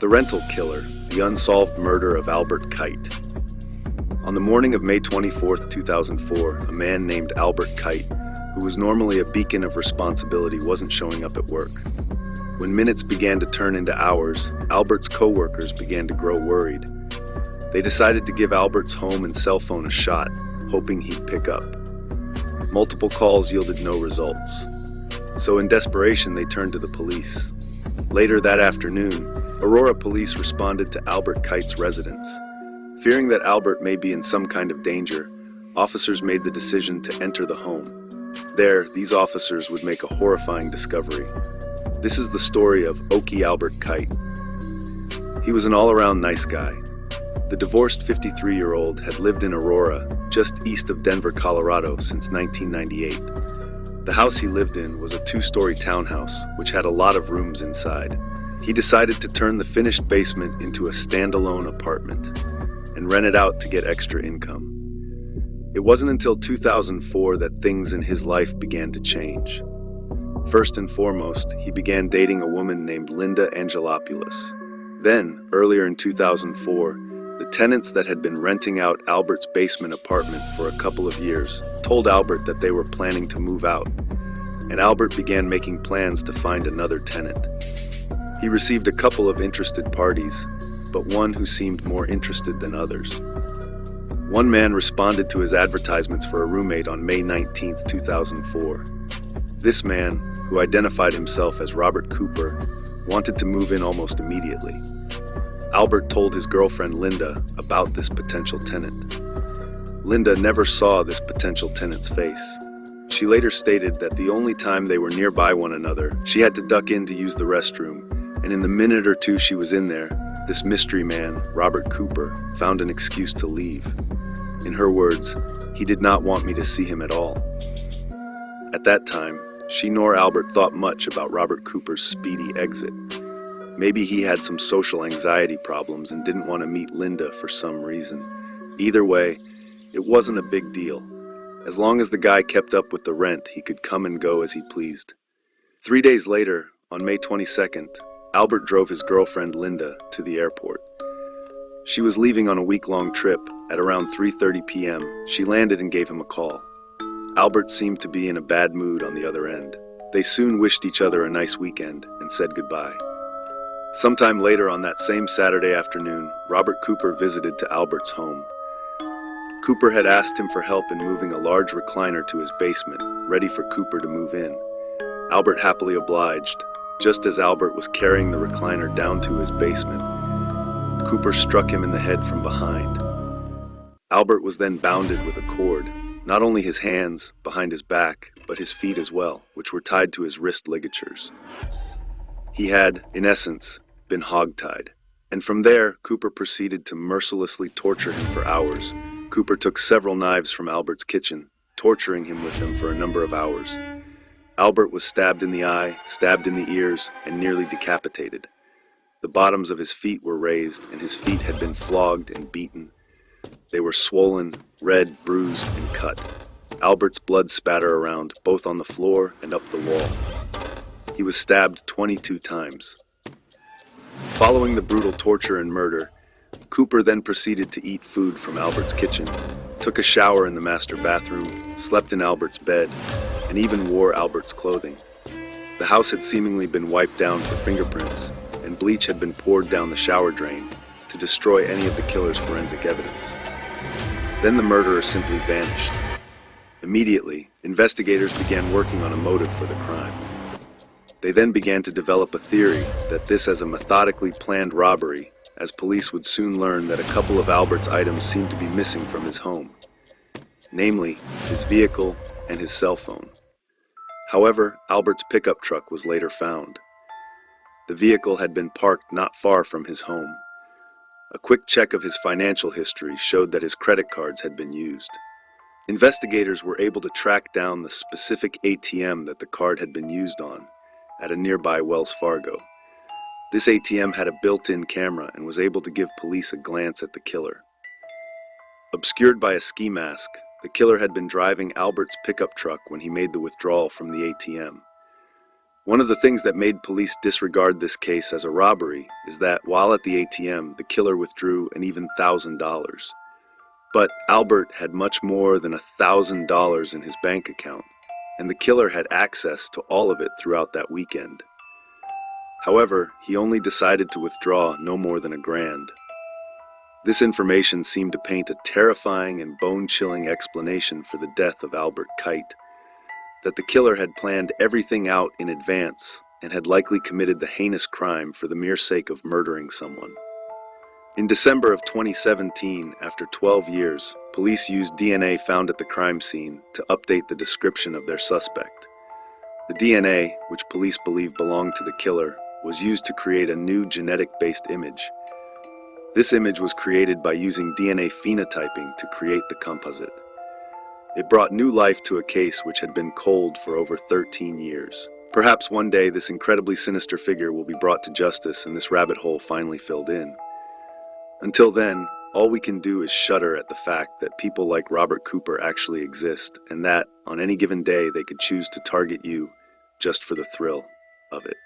The Rental Killer, the unsolved murder of Albert Kite. On the morning of May 24, 2004, a man named Albert Kite, who was normally a beacon of responsibility, wasn't showing up at work. When minutes began to turn into hours, Albert's co-workers began to grow worried. They decided to give Albert's home and cell phone a shot, hoping he'd pick up. Multiple calls yielded no results. So in desperation, they turned to the police. Later that afternoon, Aurora Police responded to Albert Kite's residence. Fearing that Albert may be in some kind of danger, officers made the decision to enter the home. There, these officers would make a horrifying discovery. This is the story of Oakey Albert Kite. He was an all-around nice guy. The divorced 53-year-old had lived in Aurora, just east of Denver, Colorado, since 1998. The house he lived in was a two-story townhouse, which had a lot of rooms inside. He decided to turn the finished basement into a standalone apartment and rent it out to get extra income. It wasn't until 2004 that things in his life began to change. First and foremost, he began dating a woman named Linda Angelopoulos. Then, earlier in 2004, the tenants that had been renting out Albert's basement apartment for a couple of years told Albert that they were planning to move out, and Albert began making plans to find another tenant. He received a couple of interested parties, but one who seemed more interested than others. One man responded to his advertisements for a roommate on May 19, 2004. This man, who identified himself as Robert Cooper, wanted to move in almost immediately. Albert told his girlfriend Linda about this potential tenant. Linda never saw this potential tenant's face. She later stated that the only time they were nearby one another, she had to duck in to use the restroom, and in the minute or two she was in there, this mystery man, Robert Cooper, found an excuse to leave. In her words, "He did not want me to see him at all." At that time, she nor Albert thought much about Robert Cooper's speedy exit. Maybe he had some social anxiety problems and didn't want to meet Linda for some reason. Either way, it wasn't a big deal. As long as the guy kept up with the rent, he could come and go as he pleased. 3 days later, on May 22nd, Albert drove his girlfriend Linda to the airport. She was leaving on a week-long trip. At around 3:30 p.m., she landed and gave him a call. Albert seemed to be in a bad mood on the other end. They soon wished each other a nice weekend and said goodbye. Sometime later on that same Saturday afternoon, Robert Cooper visited to Albert's home. Cooper had asked him for help in moving a large recliner to his basement, ready for Cooper to move in. Albert happily obliged. Just as Albert was carrying the recliner down to his basement, Cooper struck him in the head from behind. Albert was then bounded with a cord, not only his hands behind his back, but his feet as well, which were tied to his wrist ligatures. He had, in essence, been hogtied. And from there, Cooper proceeded to mercilessly torture him for hours. Cooper took several knives from Albert's kitchen, torturing him with them for a number of hours. Albert was stabbed in the eye, stabbed in the ears, and nearly decapitated. The bottoms of his feet were raised, and his feet had been flogged and beaten. They were swollen, red, bruised, and cut. Albert's blood spattered around, both on the floor and up the wall. He was stabbed 22 times. Following the brutal torture and murder, Cooper then proceeded to eat food from Albert's kitchen, took a shower in the master bathroom, slept in Albert's bed, and even wore Albert's clothing. The house had seemingly been wiped down for fingerprints, and bleach had been poured down the shower drain to destroy any of the killer's forensic evidence. Then the murderer simply vanished. Immediately, investigators began working on a motive for the crime. They then began to develop a theory that this was a methodically planned robbery, as police would soon learn that a couple of Albert's items seemed to be missing from his home, namely his vehicle and his cell phone. However, Albert's pickup truck was later found. The vehicle had been parked not far from his home. A quick check of his financial history showed that his credit cards had been used. Investigators were able to track down the specific ATM that the card had been used on at a nearby Wells Fargo. This ATM had a built-in camera and was able to give police a glance at the killer. Obscured by a ski mask, the killer had been driving Albert's pickup truck when he made the withdrawal from the ATM. One of the things that made police disregard this case as a robbery is that while at the ATM, the killer withdrew an even $1,000. But Albert had much more than $1,000 in his bank account, and the killer had access to all of it throughout that weekend. However, he only decided to withdraw no more than $1,000. This information seemed to paint a terrifying and bone-chilling explanation for the death of Albert Kite, that the killer had planned everything out in advance and had likely committed the heinous crime for the mere sake of murdering someone. In December of 2017, after 12 years, police used DNA found at the crime scene to update the description of their suspect. The DNA, which police believe belonged to the killer, was used to create a new genetic-based image. This image was created by using DNA phenotyping to create the composite. It brought new life to a case which had been cold for over 13 years. Perhaps one day this incredibly sinister figure will be brought to justice and this rabbit hole finally filled in. Until then, all we can do is shudder at the fact that people like Robert Cooper actually exist, and that, on any given day, they could choose to target you just for the thrill of it.